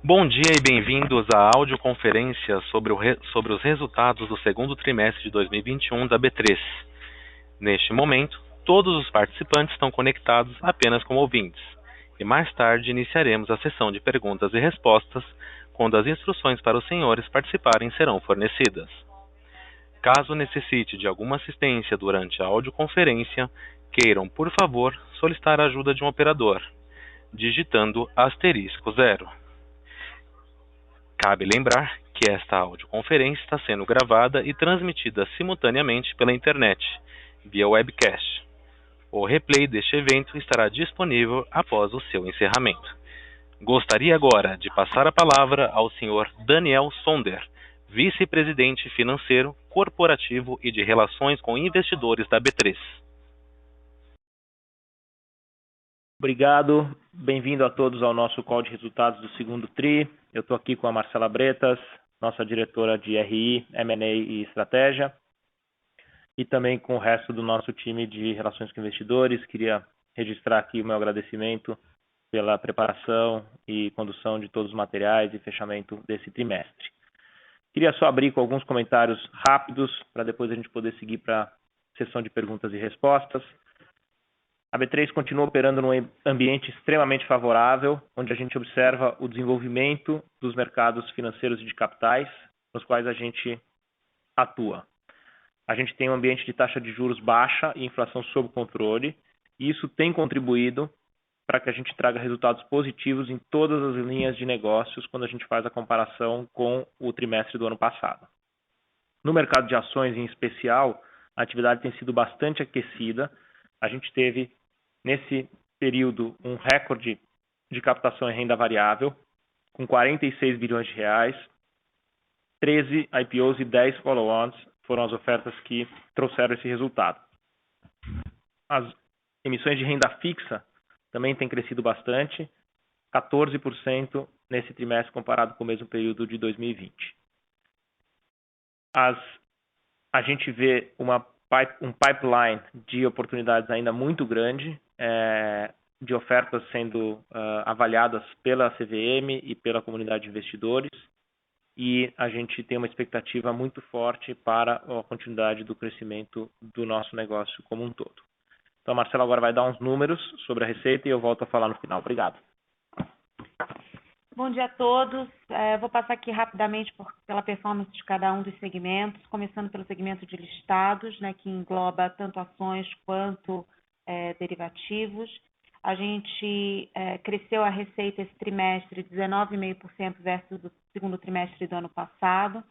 Bom dia e bem-vindos à audioconferência sobre os resultados do segundo trimestre de 2021 da B3. Neste momento, todos os participantes estão conectados apenas como ouvintes, e mais tarde iniciaremos a sessão de perguntas e respostas, quando as instruções para os senhores participarem serão fornecidas. Caso necessite de alguma assistência durante a audioconferência, queiram, por favor, solicitar a ajuda de um operador, digitando *0. Cabe lembrar que esta audioconferência está sendo gravada e transmitida simultaneamente pela internet, via webcast. O replay deste evento estará disponível após o seu encerramento. Gostaria agora de passar a palavra ao Sr. Daniel Sonder, vice-presidente financeiro, corporativo e de relações com investidores da B3. Obrigado, bem-vindo a todos ao nosso call de resultados do segundo TRI. Eu estou aqui com a Marcela Bretas, nossa diretora de RI, M&A e Estratégia, e também com o resto do nosso time de relações com investidores. Queria registrar aqui o meu agradecimento pela preparação e condução de todos os materiais e fechamento desse trimestre. Queria só abrir com alguns comentários rápidos, para depois a gente poder seguir para a sessão de perguntas e respostas. A B3 continua operando num ambiente extremamente favorável, onde a gente observa o desenvolvimento dos mercados financeiros e de capitais, nos quais a gente atua. A gente tem um ambiente de taxa de juros baixa e inflação sob controle, e isso tem contribuído para que a gente traga resultados positivos em todas as linhas de negócios quando a gente faz a comparação com o trimestre do ano passado. No mercado de ações em especial, a atividade tem sido bastante aquecida. A gente teve nesse período um recorde de captação em renda variável, com 46 bilhões de reais, 13 IPOs e 10 follow-ons foram as ofertas que trouxeram esse resultado. As emissões de renda fixa também têm crescido bastante, 14% nesse trimestre comparado com o mesmo período de 2020. A gente vê um pipeline de oportunidades ainda muito grande, de ofertas sendo avaliadas pela CVM e pela comunidade de investidores, e a gente tem uma expectativa muito forte para a continuidade do crescimento do nosso negócio como um todo. Então, a Marcela agora vai dar uns números sobre a receita e eu volto a falar no final. Obrigado. Bom dia a todos. Vou passar aqui rapidamente pela performance de cada um dos segmentos, começando pelo segmento de listados, né, que engloba tanto ações quanto derivativos. A gente cresceu a receita esse trimestre 19,5% versus o segundo trimestre do ano passado.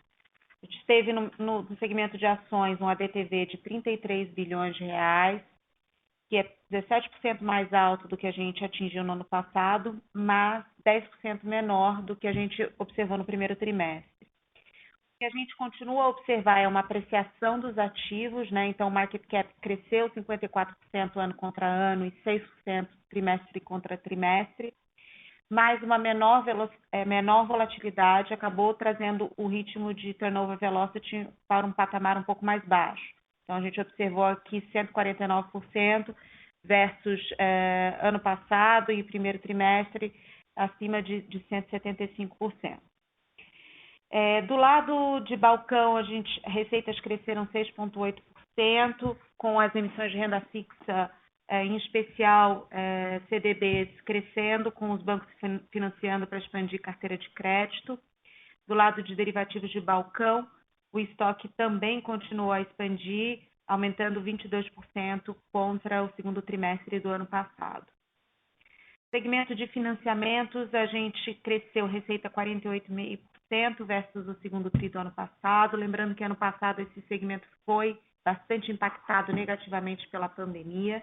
A gente teve no segmento de ações um ADTV de 33 bilhões de reais, que é 17% mais alto do que a gente atingiu no ano passado, mas 10% menor do que a gente observou no primeiro trimestre. O que a gente continua a observar é uma apreciação dos ativos, né? Então, o market cap cresceu 54% ano contra ano e 6% trimestre contra trimestre, mas uma menor volatilidade acabou trazendo o ritmo de turnover velocity para um patamar um pouco mais baixo. Então, a gente observou aqui 149% versus ano passado e primeiro trimestre acima de 175%. Do lado de balcão, receitas cresceram 6,8%, com as emissões de renda fixa, em especial CDBs, crescendo, com os bancos financiando para expandir carteira de crédito. Do lado de derivativos de balcão, o estoque também continuou a expandir, aumentando 22% contra o segundo trimestre do ano passado. Segmento de financiamentos, a gente cresceu receita 48,5% versus o segundo tri do ano passado. Lembrando que ano passado esse segmento foi bastante impactado negativamente pela pandemia.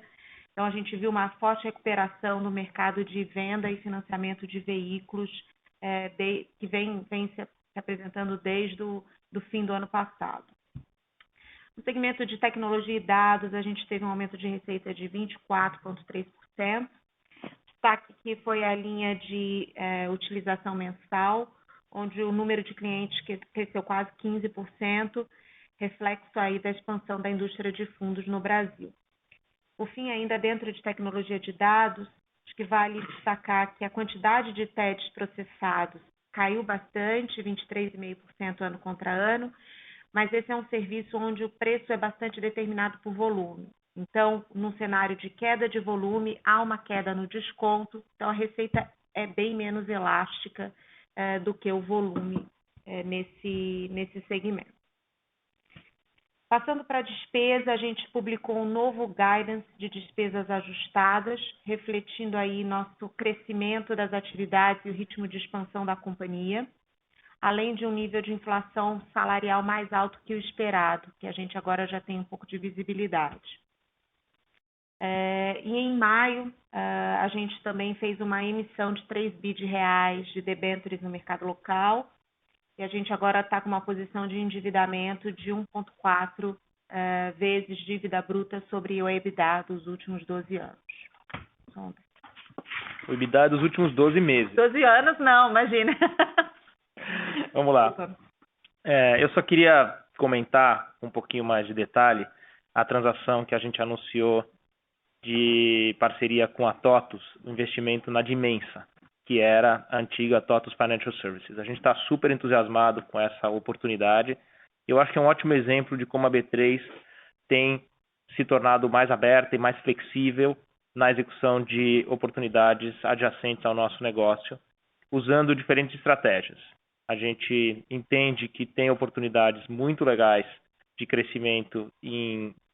Então, a gente viu uma forte recuperação no mercado de venda e financiamento de veículos que vem se apresentando desde o fim do ano passado. No segmento de tecnologia e dados, a gente teve um aumento de receita de 24,3%. Destaque que foi a linha de utilização mensal, onde o número de clientes cresceu quase 15%, reflexo aí da expansão da indústria de fundos no Brasil. Por fim, ainda dentro de tecnologia de dados, acho que vale destacar que a quantidade de TEDs processados caiu bastante, 23,5% ano contra ano, mas esse é um serviço onde o preço é bastante determinado por volume. Então, num cenário de queda de volume, há uma queda no desconto, então a receita é bem menos elástica do que o volume nesse segmento. Passando para a despesa, a gente publicou um novo guidance de despesas ajustadas, refletindo aí nosso crescimento das atividades e o ritmo de expansão da companhia, além de um nível de inflação salarial mais alto que o esperado, que a gente agora já tem um pouco de visibilidade. E em maio, a gente também fez uma emissão de 3 bi de reais de debêntures no mercado local, e a gente agora está com uma posição de endividamento de 1,4 vezes dívida bruta sobre o EBITDA dos últimos 12 anos. O EBITDA dos últimos 12 meses. 12 anos não, imagina. Vamos lá. Eu só queria comentar um pouquinho mais de detalhe a transação que a gente anunciou de parceria com a TOTVS, investimento na Dimensa, que era a antiga TOTVS Financial Services. A gente está super entusiasmado com essa oportunidade. Eu acho que é um ótimo exemplo de como a B3 tem se tornado mais aberta e mais flexível na execução de oportunidades adjacentes ao nosso negócio, usando diferentes estratégias. A gente entende que tem oportunidades muito legais de crescimento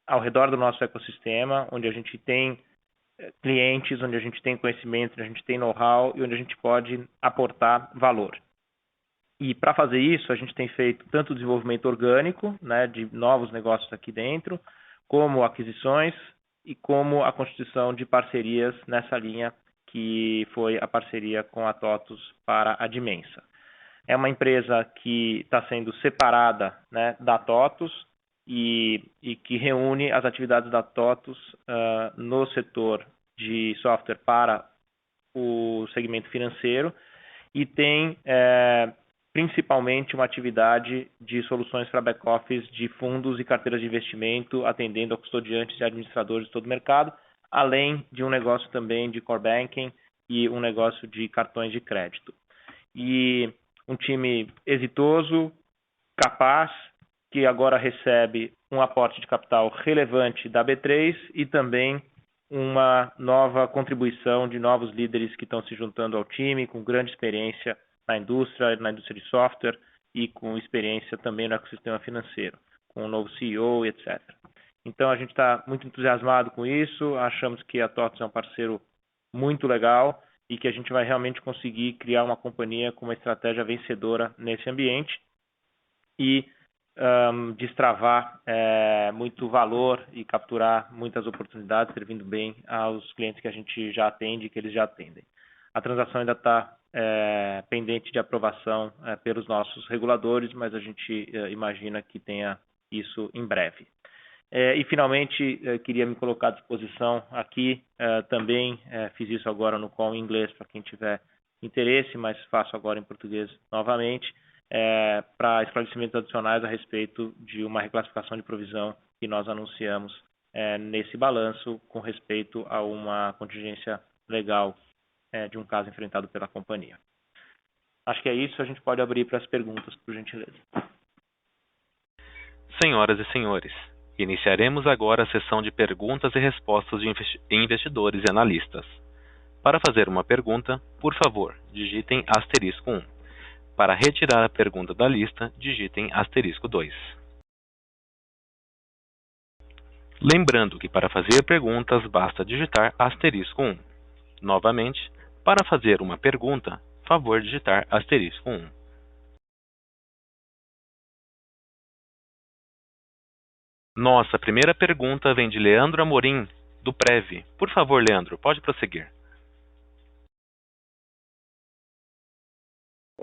ao redor do nosso ecossistema, onde a gente tem clientes, onde a gente tem conhecimento, onde a gente tem know-how e onde a gente pode aportar valor. E para fazer isso, a gente tem feito tanto o desenvolvimento orgânico, né, de novos negócios aqui dentro, como aquisições e como a constituição de parcerias nessa linha que foi a parceria com a TOTVS para a Dimensa. É uma empresa que está sendo separada, né, da TOTVS e que reúne as atividades da TOTVS no setor de software para o segmento financeiro e tem principalmente uma atividade de soluções para back-office de fundos e carteiras de investimento, atendendo a custodiantes e administradores de todo o mercado, além de um negócio também de core banking e um negócio de cartões de crédito. E um time exitoso, capaz, que agora recebe um aporte de capital relevante da B3 e também uma nova contribuição de novos líderes que estão se juntando ao time, com grande experiência na indústria de software e com experiência também no ecossistema financeiro, com um novo CEO, etc. Então, a gente está muito entusiasmado com isso, achamos que a TOTVS é um parceiro muito legal e que a gente vai realmente conseguir criar uma companhia com uma estratégia vencedora nesse ambiente e destravar muito valor e capturar muitas oportunidades, servindo bem aos clientes que a gente já atende e que eles já atendem. A transação ainda está pendente de aprovação pelos nossos reguladores, mas a gente imagina que tenha isso em breve. E, finalmente, queria me colocar à disposição aqui, também fiz isso agora no call em inglês para quem tiver interesse, mas faço agora em português novamente, para esclarecimentos adicionais a respeito de uma reclassificação de provisão que nós anunciamos nesse balanço com respeito a uma contingência legal de um caso enfrentado pela companhia. Acho que é isso, a gente pode abrir para as perguntas, por gentileza. Senhoras e senhores, iniciaremos agora a sessão de perguntas e respostas de investidores e analistas. Para fazer uma pergunta, por favor, digitem asterisco 1. Para retirar a pergunta da lista, digitem asterisco 2. Lembrando que para fazer perguntas basta digitar asterisco 1. Novamente, para fazer uma pergunta, favor digitar asterisco 1. Nossa primeira pergunta vem de Leandro Amorim, do Prev. Por favor, Leandro, pode prosseguir.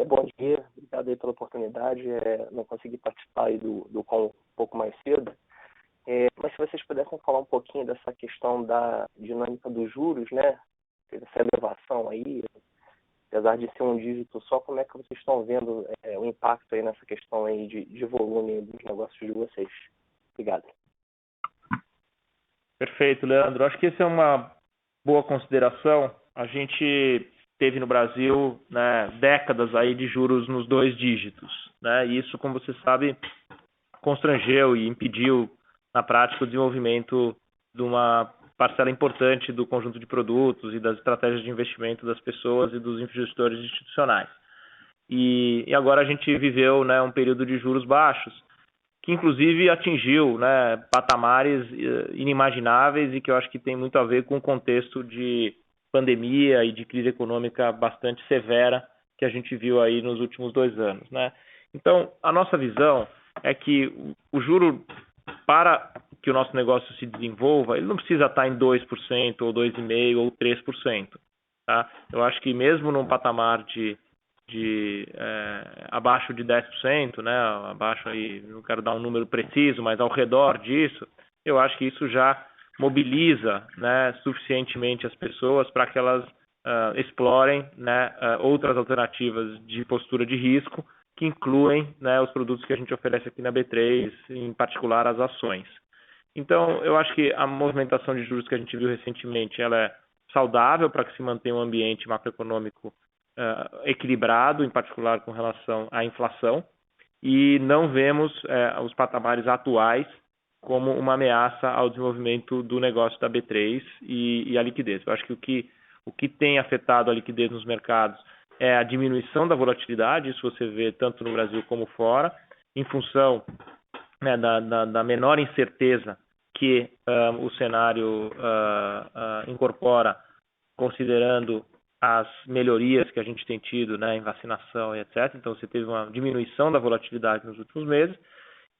Bom dia, obrigado aí pela oportunidade. Não consegui participar aí do call um pouco mais cedo, mas se vocês pudessem falar um pouquinho dessa questão da dinâmica dos juros, né? Essa elevação aí, apesar de ser um dígito só, como é que vocês estão vendo o impacto aí nessa questão aí de volume dos negócios de vocês? Obrigado. Perfeito, Leandro. Acho que essa é uma boa consideração. A gente teve no Brasil, né, décadas aí de juros nos 2 dígitos, né? E isso, como você sabe, constrangeu e impediu na prática o desenvolvimento de uma parcela importante do conjunto de produtos e das estratégias de investimento das pessoas e dos investidores institucionais. E agora a gente viveu, né, um período de juros baixos, que inclusive atingiu, né, patamares inimagináveis e que eu acho que tem muito a ver com o contexto de pandemia e de crise econômica bastante severa que a gente viu aí nos últimos 2 anos, né? Então, a nossa visão é que o juro, para que o nosso negócio se desenvolva, ele não precisa estar em 2%, ou 2,5%, ou 3%. Tá? Eu acho que mesmo num patamar de abaixo de 10%, né, abaixo aí, não quero dar um número preciso, mas ao redor disso, eu acho que isso já mobiliza, né, suficientemente as pessoas para que elas explorem, né, outras alternativas de postura de risco, que incluem, né, os produtos que a gente oferece aqui na B3, em particular as ações. Então, eu acho que a movimentação de juros que a gente viu recentemente, ela é saudável para que se mantenha um ambiente macroeconômico equilibrado, em particular com relação à inflação, e não vemos os patamares atuais como uma ameaça ao desenvolvimento do negócio da B3 e a liquidez. Eu acho que o que tem afetado a liquidez nos mercados é a diminuição da volatilidade, isso você vê tanto no Brasil como fora, em função, né, da menor incerteza que o cenário incorpora, considerando as melhorias que a gente tem tido, né, em vacinação e etc. Então, você teve uma diminuição da volatilidade nos últimos meses.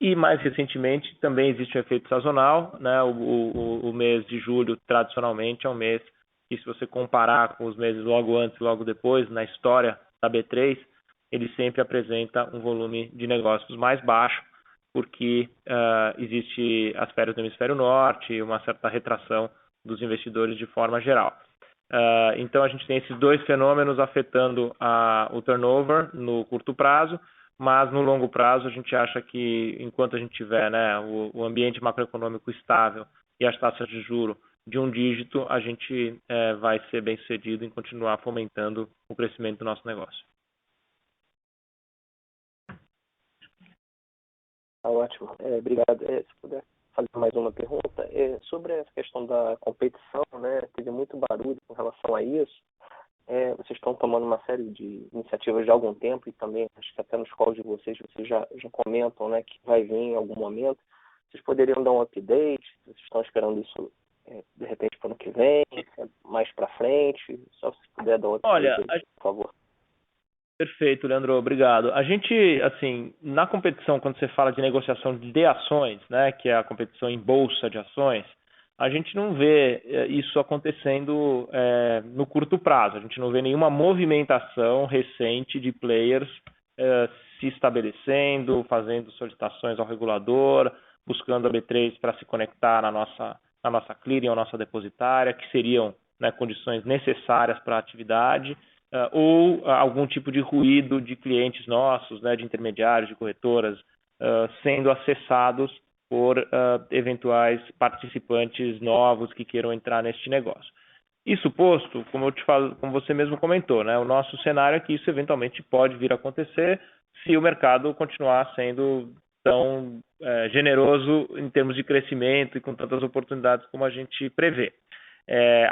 E, mais recentemente, também existe um efeito sazonal, né? O mês de julho, tradicionalmente, é um mês que, se você comparar com os meses logo antes e logo depois, na história da B3, ele sempre apresenta um volume de negócios mais baixo, porque existe as férias do hemisfério norte e uma certa retração dos investidores de forma geral. Então, a gente tem esses 2 fenômenos afetando o turnover no curto prazo, mas no longo prazo a gente acha que, enquanto a gente tiver, né, o ambiente macroeconômico estável e as taxas de juro de 1 dígito, a gente vai ser bem sucedido em continuar fomentando o crescimento do nosso negócio. Ótimo, obrigado. Se puder fazer mais uma pergunta, sobre essa questão da competição, né, teve muito barulho com relação a isso. Vocês estão tomando uma série de iniciativas de algum tempo e também, acho que até nos calls de vocês já comentam, né, que vai vir em algum momento. Vocês poderiam dar um update? Vocês estão esperando isso, de repente, para o ano que vem, mais para frente? Só se puder dar um update, por favor. Perfeito, Leandro, obrigado. A gente, assim, na competição, quando você fala de negociação de ações, né, que é a competição em bolsa de ações, a gente não vê isso acontecendo no curto prazo. A gente não vê nenhuma movimentação recente de players se estabelecendo, fazendo solicitações ao regulador, buscando a B3 para se conectar na nossa clearing ou nossa depositária, que seriam, né, condições necessárias para a atividade, ou algum tipo de ruído de clientes nossos, né, de intermediários, de corretoras, sendo acessados por eventuais participantes novos que queiram entrar neste negócio. Isso posto, como você mesmo comentou, né, o nosso cenário é que isso eventualmente pode vir a acontecer se o mercado continuar sendo tão generoso em termos de crescimento e com tantas oportunidades como a gente prevê.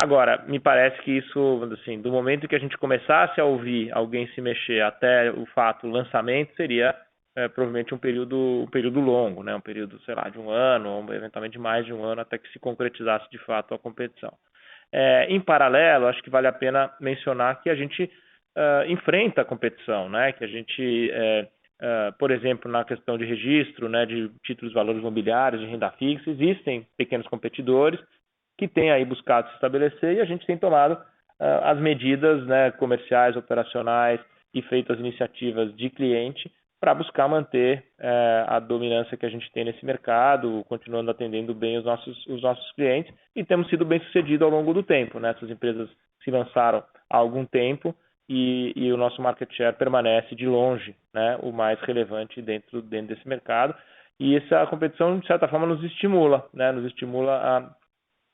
Agora, me parece que isso, assim, do momento que a gente começasse a ouvir alguém se mexer até o lançamento, seria provavelmente um período longo, né? Um período, sei lá, de 1 ano, ou eventualmente mais de 1 ano, até que se concretizasse de fato a competição. Em paralelo, acho que vale a pena mencionar que a gente enfrenta a competição, né? Que a gente, por exemplo, na questão de registro, né, de títulos de valores imobiliários, de renda fixa, existem pequenos competidores que têm aí buscado se estabelecer e a gente tem tomado as medidas, né, comerciais, operacionais e feito as iniciativas de cliente para buscar manter a dominância que a gente tem nesse mercado, continuando atendendo bem os nossos clientes, e temos sido bem sucedidos ao longo do tempo, né? Essas empresas se lançaram há algum tempo e o nosso market share permanece de longe, né, o mais relevante dentro desse mercado, e essa competição, de certa forma, nos estimula, né? Nos estimula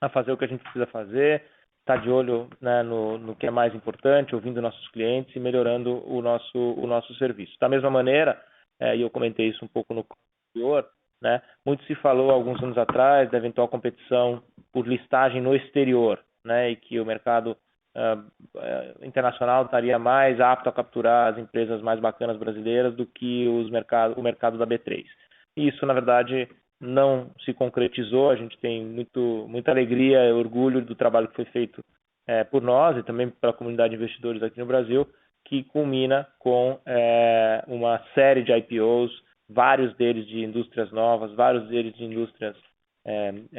a fazer o que a gente precisa fazer, tá de olho, né, no que é mais importante, ouvindo nossos clientes e melhorando o nosso serviço. Da mesma maneira, e eu comentei isso um pouco no anterior, né, muito se falou alguns anos atrás da eventual competição por listagem no exterior, né, e que o mercado internacional estaria mais apto a capturar as empresas mais bacanas brasileiras do que o mercado da B3. Isso, na verdade, não se concretizou. A gente tem muita alegria e orgulho do trabalho que foi feito por nós e também pela comunidade de investidores aqui no Brasil, que culmina com uma série de IPOs, vários deles de indústrias novas, vários deles de indústrias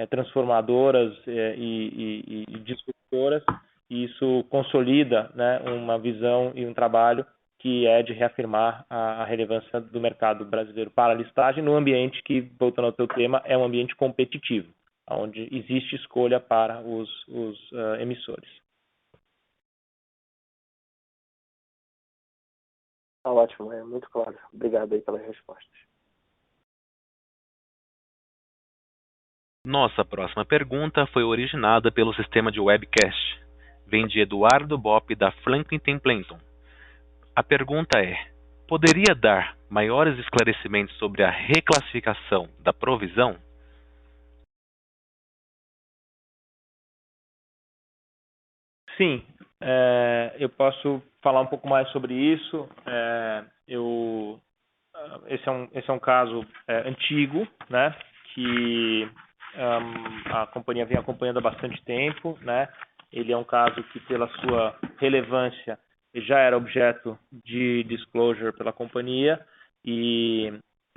transformadoras e disruptoras. E isso consolida, né, uma visão e um trabalho que é de reafirmar a relevância do mercado brasileiro para a listagem no ambiente que, voltando ao teu tema, é um ambiente competitivo, onde existe escolha para os emissores. Tá ótimo, é muito claro. Obrigado aí pelas respostas. Nossa próxima pergunta foi originada pelo sistema de webcast. Vem de Eduardo Bopp, da Franklin Templeton. A pergunta é: poderia dar maiores esclarecimentos sobre a reclassificação da provisão? Sim, eu posso falar um pouco mais sobre isso. Esse é um caso antigo, né, que a companhia vem acompanhando há bastante tempo, né? Ele é um caso que, pela sua relevância, já era objeto de disclosure pela companhia e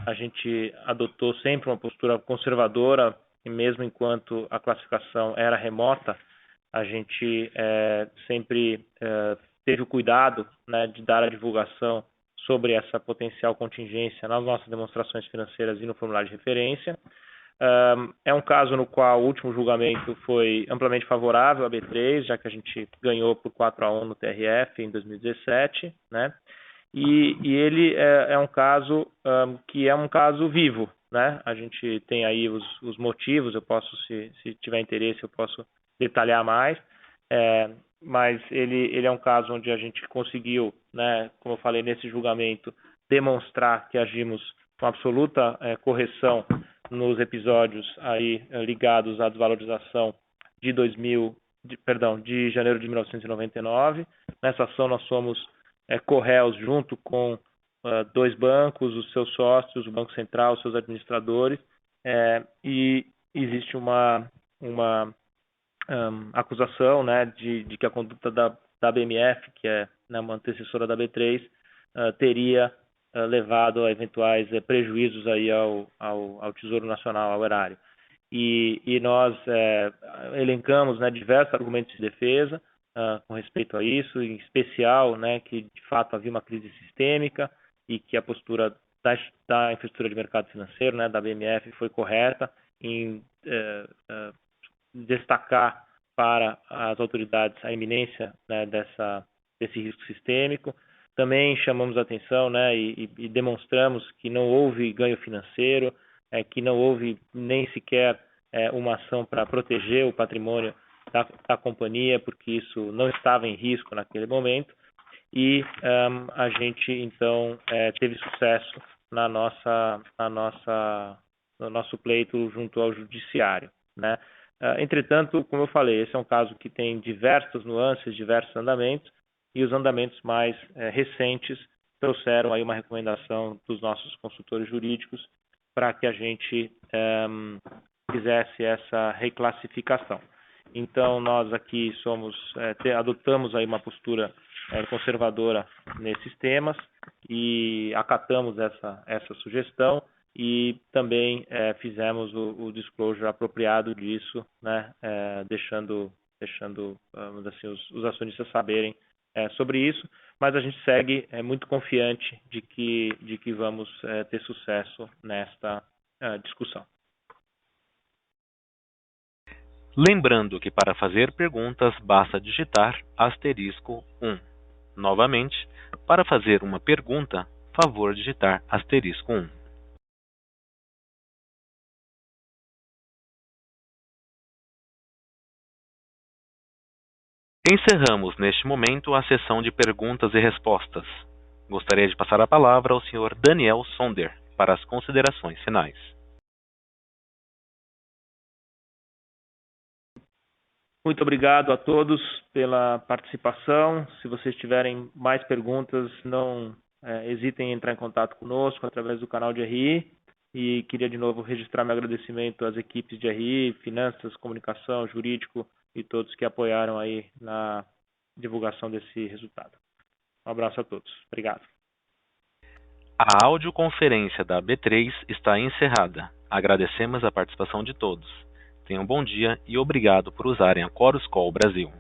a gente adotou sempre uma postura conservadora, e mesmo enquanto a classificação era remota, a gente sempre teve o cuidado, né, de dar a divulgação sobre essa potencial contingência nas nossas demonstrações financeiras e no formulário de referência. É um caso no qual o último julgamento foi amplamente favorável à B3, já que a gente ganhou por 4-1 no TRF em 2017, né? E ele é um caso que é um caso vivo, né? A gente tem aí os motivos, eu posso, se tiver interesse, eu posso detalhar mais, mas ele é um caso onde a gente conseguiu, né, como eu falei nesse julgamento, demonstrar que agimos com absoluta correção nos episódios aí ligados à desvalorização de janeiro de 1999. Nessa ação nós somos corréus junto com dois bancos, os seus sócios, o Banco Central, os seus administradores, e existe uma acusação, né, de que a conduta da BMF, que é, né, uma antecessora da B3, teria levado a eventuais prejuízos aí ao Tesouro Nacional, ao erário. E nós elencamos, né, diversos argumentos de defesa com respeito a isso, em especial, né, que de fato havia uma crise sistêmica e que a postura da infraestrutura de mercado financeiro, né, da BMF, foi correta em destacar para as autoridades a iminência, né, desse risco sistêmico. Também chamamos a atenção, né, e demonstramos que não houve ganho financeiro, que não houve nem sequer uma ação para proteger o patrimônio da companhia, porque isso não estava em risco naquele momento. E a gente, então, teve sucesso no nosso pleito junto ao judiciário, né? Entretanto, como eu falei, esse é um caso que tem diversas nuances, diversos andamentos, e os andamentos mais recentes trouxeram aí uma recomendação dos nossos consultores jurídicos para que a gente fizesse essa reclassificação. Então, nós aqui adotamos aí uma postura conservadora nesses temas e acatamos essa sugestão e também fizemos o disclosure apropriado disso, né, deixando vamos dizer assim, os acionistas saberem sobre isso, mas a gente segue muito confiante de que vamos ter sucesso nesta discussão. Lembrando que para fazer perguntas basta digitar *1. Novamente, para fazer uma pergunta, favor digitar *1. Encerramos neste momento a sessão de perguntas e respostas. Gostaria de passar a palavra ao Sr. Daniel Sonder para as considerações finais. Muito obrigado a todos pela participação. Se vocês tiverem mais perguntas, não hesitem em entrar em contato conosco através do canal de RI. E queria de novo registrar meu agradecimento às equipes de RI, finanças, comunicação, jurídico e todos que apoiaram aí na divulgação desse resultado. Um abraço a todos. Obrigado. A audioconferência da B3 está encerrada. Agradecemos a participação de todos. Tenham um bom dia e obrigado por usarem a Chorus Call Brasil.